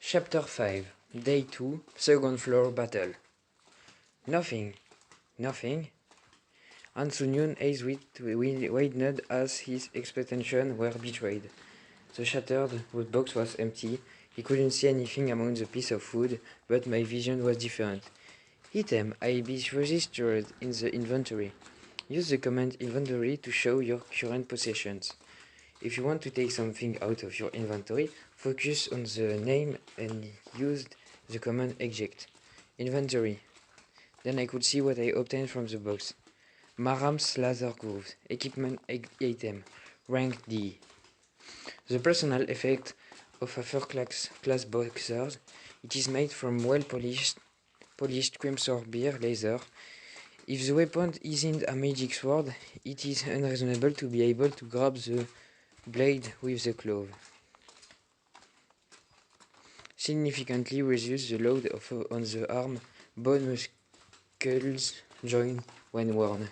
Chapter 5 Day 2 Second Floor Battle. Nothing. Nothing? Han Sun-yun's eyes widened as his expectations were betrayed. The shattered wood box was empty. He couldn't see anything among the piece of wood, but my vision was different. Item I be registered in the inventory. Use the command inventory to show your current possessions. If you want to take something out of your inventory, focus on the name and use the command eject. Inventory. Then I could see what I obtained from the box. Maram's laser grooves. Equipment item. Rank D. The personal effect of a first-class boxer. It is made from well-polished crimson beer laser. If the weapon isn't a magic sword, it is unreasonable to be able to grab the blade with the claw. Significantly reduce the load on the arm, bone muscles joint when worn.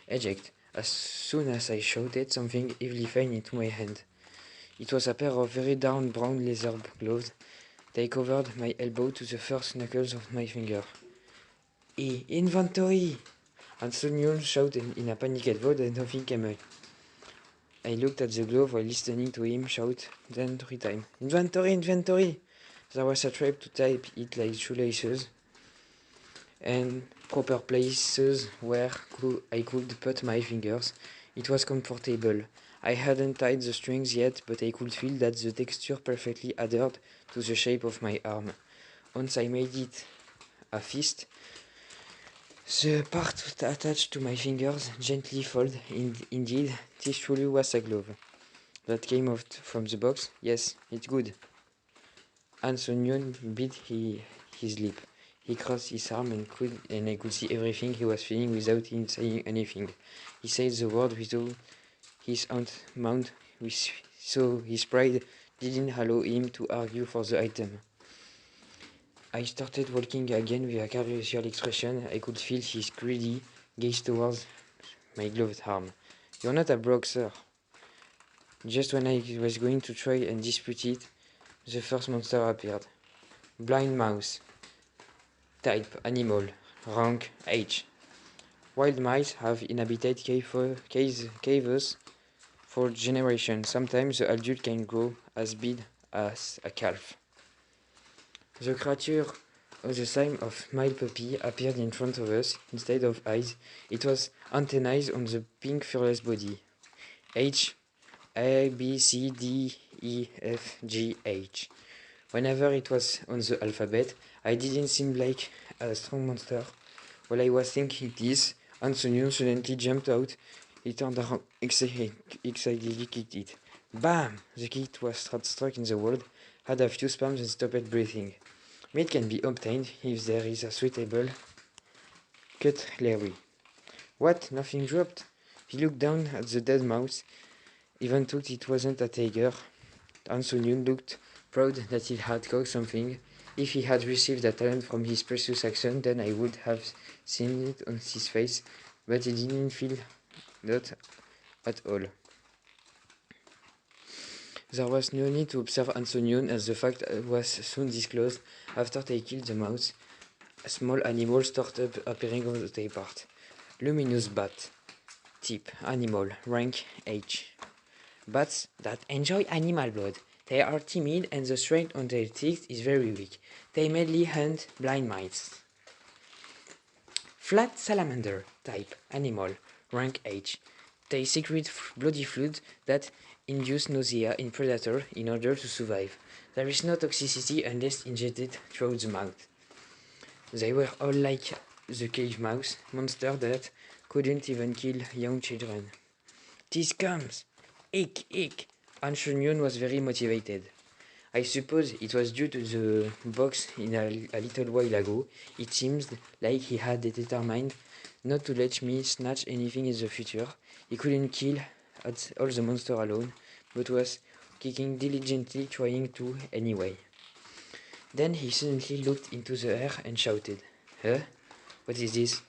Eject. As soon as I shouted, something heavily fell into my hand. It was a pair of very dark brown leather gloves. They covered my elbow to the first knuckles of my finger. Inventory! And Sun-yun shouted in a panicked voice and nothing came out. I looked at the glove while listening to him shout, then 3 times. Inventory! Inventory! There was a trap to tie it like shoelaces, and proper places where I could put my fingers. It was comfortable. I hadn't tied the strings yet, but I could feel that the texture perfectly adhered to the shape of my arm. Once I made it a fist, the part attached to my fingers gently folded. Indeed, this truly was a glove. That came out from the box? Yes, it's good. Han Sun-yun bit his lip. He crossed his arm and I could see everything he was feeling without him saying anything. He said the word without his mouth, so his pride didn't allow him to argue for the item. I started walking again with a curious expression. I could feel his greedy gaze towards my gloved arm. You're not a boxer. Just when I was going to try and dispute it, the first monster appeared. Blind mouse. Type animal. Rank H. Wild mice have inhabited caves for generations. Sometimes the adult can grow as big as a calf. The creature of the size of my puppy appeared in front of us. Instead of eyes, it was antennae on the pink furless body. H, A, B, C, D, E, F, G, H. Whenever it was on the alphabet, I didn't seem like a strong monster. While I was thinking this, Han Sun-yun suddenly jumped out. He turned around excitedly, kicked it. Bam! The kid was struck in the wall, had a few spasms and stopped breathing. Meat can be obtained if there is a suitable cutlery. What? Nothing dropped? He looked down at the dead mouse, even though it wasn't a tiger. Han Sun-yun looked proud that he had caught something. If he had received a talent from his precious accent, then I would have seen it on his face, but he didn't feel that at all. There was no need to observe Han Sun-yun, as the fact was soon disclosed. After they killed the mouse, a small animal started appearing on the tape part. Luminous bat. Type animal. Rank H. Bats that enjoy animal blood. They are timid and the strength on their teeth is very weak. They mainly hunt blind mice. Flat salamander. Type animal. Rank H. They secrete bloody fluid that induce nausea in predator in order to survive. There is no toxicity unless injected through the mouth. They were all like the cave mouse, monster that couldn't even kill young children. These comes! Ick, ick! Han Sun-yun was very motivated. I suppose it was due to the box in a little while ago. It seems like he had determined not to let me snatch anything in the future. He couldn't kill all the monster alone, but was kicking diligently, trying to anyway. Then he suddenly looked into the air and shouted, Huh? What is this?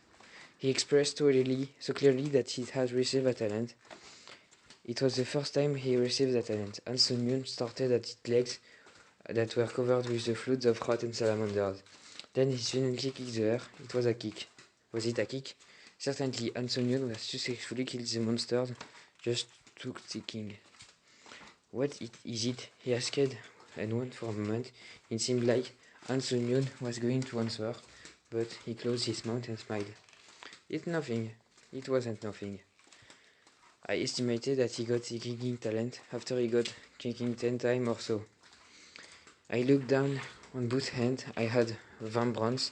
He expressed so clearly that he had received a talent. It was the first time he received a talent. Han Sun-yun started at its legs that were covered with the floods of rats and salamanders. Then he suddenly kicked the air. It was a kick. Was it a kick? Certainly, Anson was successfully killed the monsters. Just took thinking. What is it? He asked, and went for a moment. It seemed like Anson was going to answer, but he closed his mouth and smiled. It's nothing. It wasn't nothing. I estimated that he got the kicking talent after he got kicking 10 times or so. I looked down on both hands. I had Vambrance.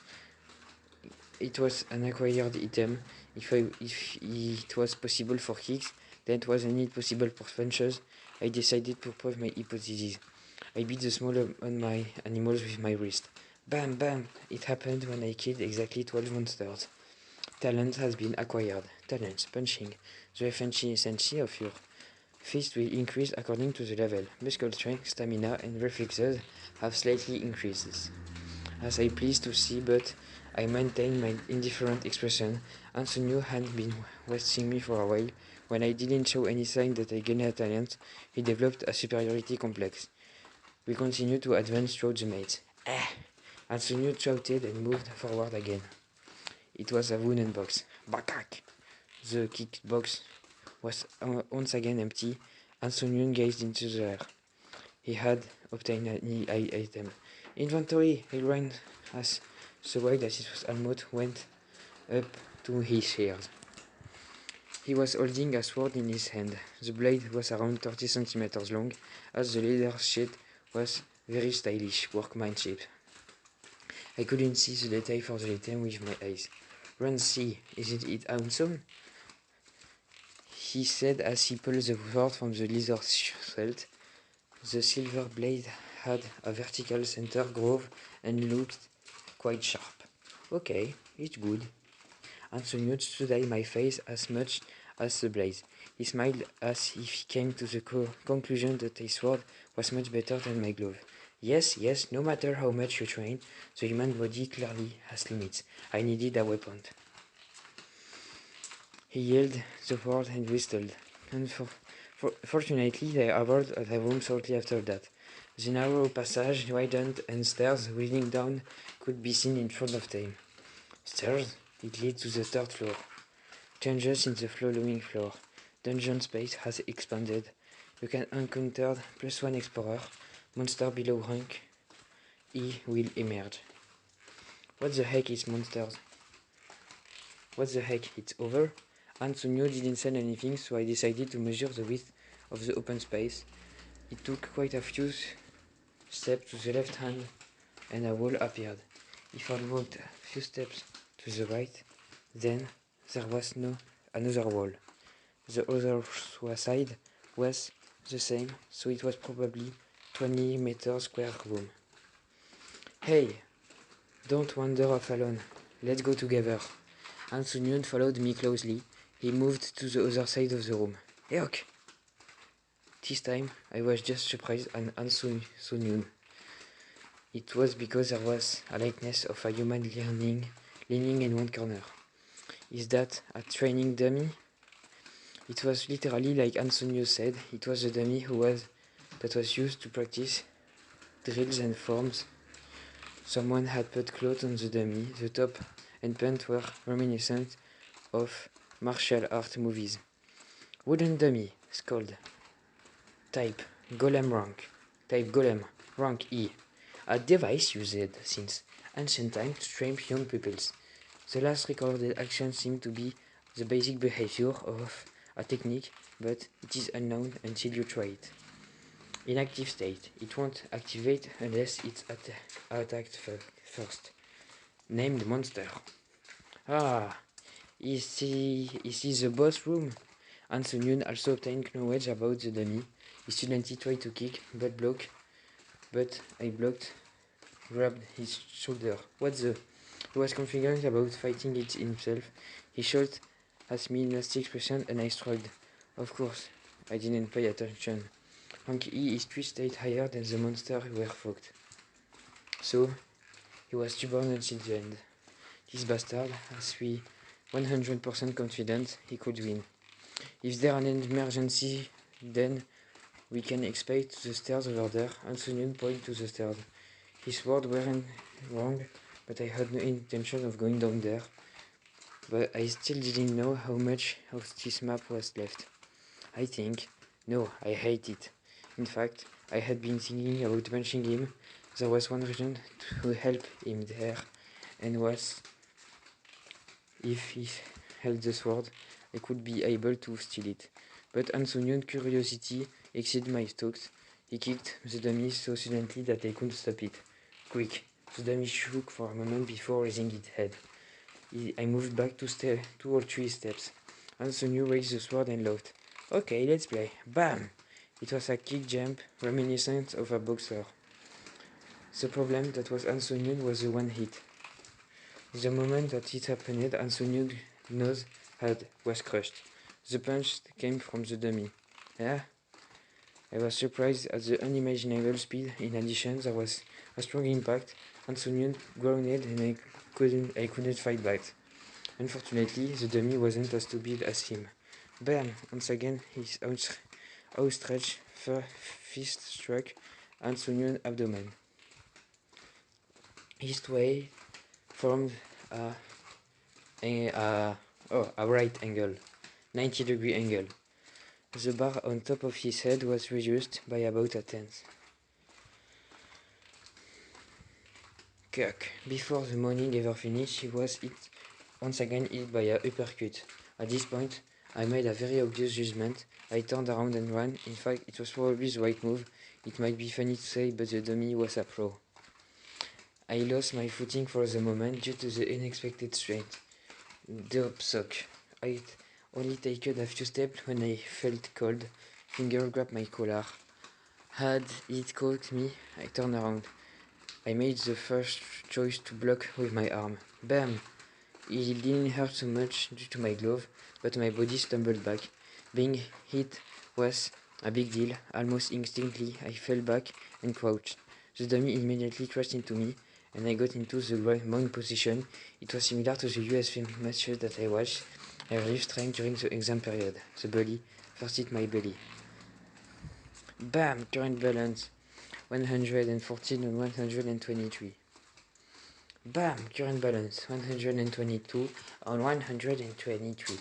It was an acquired item. If it was possible for kicks, then it was indeed possible for punches. I decided to prove my hypothesis. I beat the smaller on my animals with my wrist. Bam, bam! It happened when I killed exactly 12 monsters. Talent has been acquired. Talents, punching. The efficiency of your fist will increase according to the level. Muscle strength, stamina, and reflexes have slightly increases. As I pleased to see, but I maintained my indifferent expression. Antonio had been watching me for a while. When I didn't show any sign that I gained a talent, he developed a superiority complex. We continued to advance through the maze. Antonio shouted and moved forward again. It was a wooden box. Bakak! The kicked box was once again empty. Antonio gazed into the air. He had obtained an item. Inventory! He ran as so wide that it was almost went up to his ears. He was holding a sword in his hand. The blade was around 30 centimeters long, as the leather sheath was very stylish workmanship. I couldn't see the detail for the item with my eyes. Run, see, isn't it handsome? He said as he pulled the sword from the leather sheath. The silver blade had a vertical center groove and looked quite sharp. Okay, it's good. Antonio studied my face as much as the blade. He smiled as if he came to the conclusion that his sword was much better than my glove. Yes, no matter how much you train, the human body clearly has limits. I needed a weapon. He yelled the word and whistled. Fortunately, they arrived at the room shortly after that. The narrow passage widened and stairs leading down could be seen in front of them. Stairs? It led to the third floor. Changes in the following floor. Dungeon space has expanded. You can encounter +1 explorer. Monster below rank E will emerge. What the heck is monsters? What the heck? It's over? Antonio didn't say anything, so I decided to measure the width of the open space. It took quite a few steps to the left hand, and a wall appeared. If I walked a few steps to the right, then there was another wall. The other side was the same, so it was probably 20 meters square room. Hey, don't wander off alone. Let's go together. Antonio followed me closely. He moved to the other side of the room. Yuck! This time, I was just surprised and Antonio. It was because there was a likeness of a human leaning in one corner. Is that a training dummy? It was literally like Antonio said. It was a dummy that was used to practice drills and forms. Someone had put clothes on the dummy. The top and pants were reminiscent of martial art movies. Wooden dummy, skulled. Type Golem rank. Type Golem rank E. A device used since ancient times to train young pupils. The last recorded action seemed to be the basic behavior of a technique, but it is unknown until you try it. In active state, it won't activate unless it's attacked first. Named monster. Is this the boss room? Antonio also obtained knowledge about the dummy. He suddenly tried to kick, but I grabbed his shoulder. He was confident about fighting it himself. He shot at me in nasty expression and I struggled. Of course, I didn't pay attention. Rank E is 3 states higher than the monster were fucked. So, he was stubborn until the end. This bastard has me 100% confident he could win. If there's an emergency, then We can expect the stairs over there, and Sunyun pointed to the stairs. His words weren't wrong, but I had no intention of going down there. But I still didn't know how much of this map was left. I think. No, I hate it. In fact, I had been thinking about punching him. There was one reason to help him there, and was if he held the sword, I could be able to steal it. But Ansonyun's curiosity exceeded my thoughts. He kicked the dummy so suddenly that I couldn't stop it. Quick! The dummy shook for a moment before raising its head. I moved back 2 or 3 steps. Ansonyu raised the sword and laughed. Okay, let's play. Bam! It was a kick jump, reminiscent of a boxer. The problem that was Ansonyun was the one hit. The moment that it happened, Ansonyun's nose was crushed. The punch came from the dummy. Yeah? I was surprised at the unimaginable speed. In addition, there was a strong impact. Ansonyun groaned and I couldn't fight back. Unfortunately, the dummy wasn't as stupid as him. Bam! Once again, his outstretched fist struck Ansonyun's abdomen. His way formed a right angle, 90-degree angle. The bar on top of his head was reduced by about a tenth. Kirk. Before the morning ever finished, he was once again hit by a uppercut. At this point, I made a very obvious judgment. I turned around and ran. In fact, it was probably the right move. It might be funny to say, but the dummy was a pro. I lost my footing for the moment due to the unexpected strength. Dope suck. I'd only taken a few steps when I felt cold. Finger grabbed my collar. Had it caught me, I turned around. I made the first choice to block with my arm. Bam! It didn't hurt so much due to my glove, but my body stumbled back. Being hit was a big deal. Almost instantly, I fell back and crouched. The dummy immediately crashed into me, and I got into the mount position. It was similar to the US film matches that I watched. I relieved strength during the exam period. The bully first hit my belly. Bam! Current balance. 114 on 123. Bam! Current balance. 122 on 123.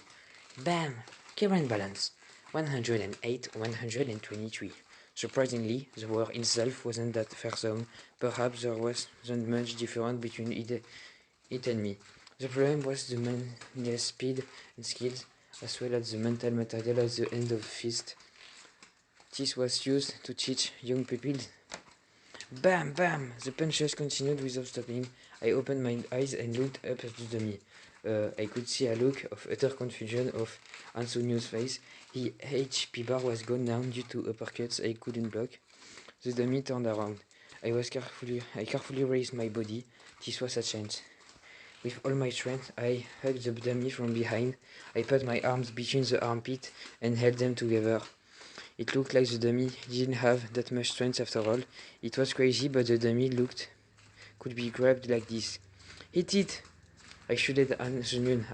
Bam! Current balance. 108 on 123. Surprisingly, the war itself wasn't that fearsome. Perhaps there wasn't much difference between it and me. The problem was the man's speed and skills, as well as the mental material at the end of the fist. This was used to teach young pupils. Bam! Bam! The punches continued without stopping. I opened my eyes and looked up at the dummy. I could see a look of utter confusion of Ansonyu's face. His HP bar was gone down due to uppercuts I couldn't block. The dummy turned around. I carefully raised my body. This was a chance. With all my strength, I hugged the dummy from behind. I put my arms between the armpit and held them together. It looked like the dummy didn't have that much strength after all. It was crazy, but the dummy could be grabbed like this. Hit it! I shouted at Ansonyun.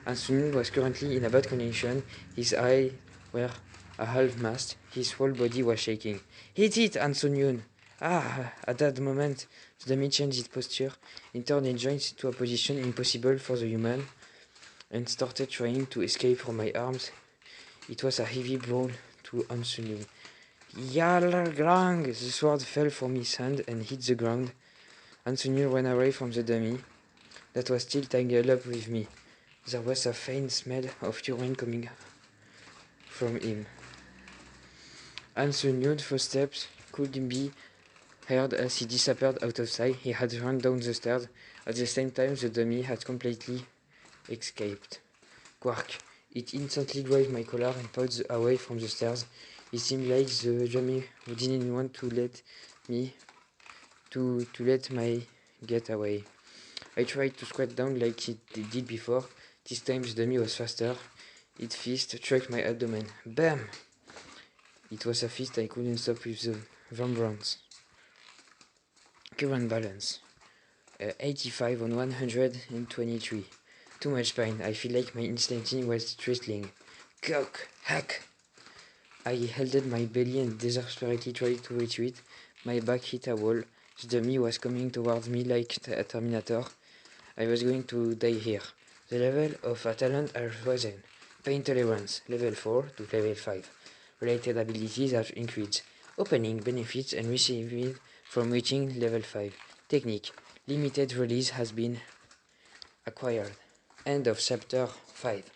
Ansonyun was currently in a bad condition. His eyes were a half mast. His whole body was shaking. Hit it, Ansonyun! At that moment, the dummy changed its posture. It turned its joints to a position impossible for the human and started trying to escape from my arms. It was a heavy blow to Ansonyun. Yalgrang! The sword fell from his hand and hit the ground. Ansonyun ran away from the dummy that was still tangled up with me. There was a faint smell of urine coming from him. Ansonyun's footsteps could be heard as he disappeared out of sight. He had run down the stairs. At the same time, the dummy had completely escaped. Quark! It instantly grabbed my collar and pulled away from the stairs. It seemed like the dummy didn't want to let me get away. I tried to squat down like it did before. This time the dummy was faster. Its fist struck my abdomen. Bam! It was a fist I couldn't stop with the vibrance. Current balance. 85 on 123. Too much pain. I feel like my intestine was twisting. Cock! Hack! I held my belly and desperately tried to retreat. My back hit a wall. The dummy was coming towards me like a Terminator. I was going to die here. The level of a talent has risen. Pain tolerance, level 4 to level 5. Related abilities have increased. Opening benefits and received from reaching level 5. Technique, limited release has been acquired. End of chapter 5.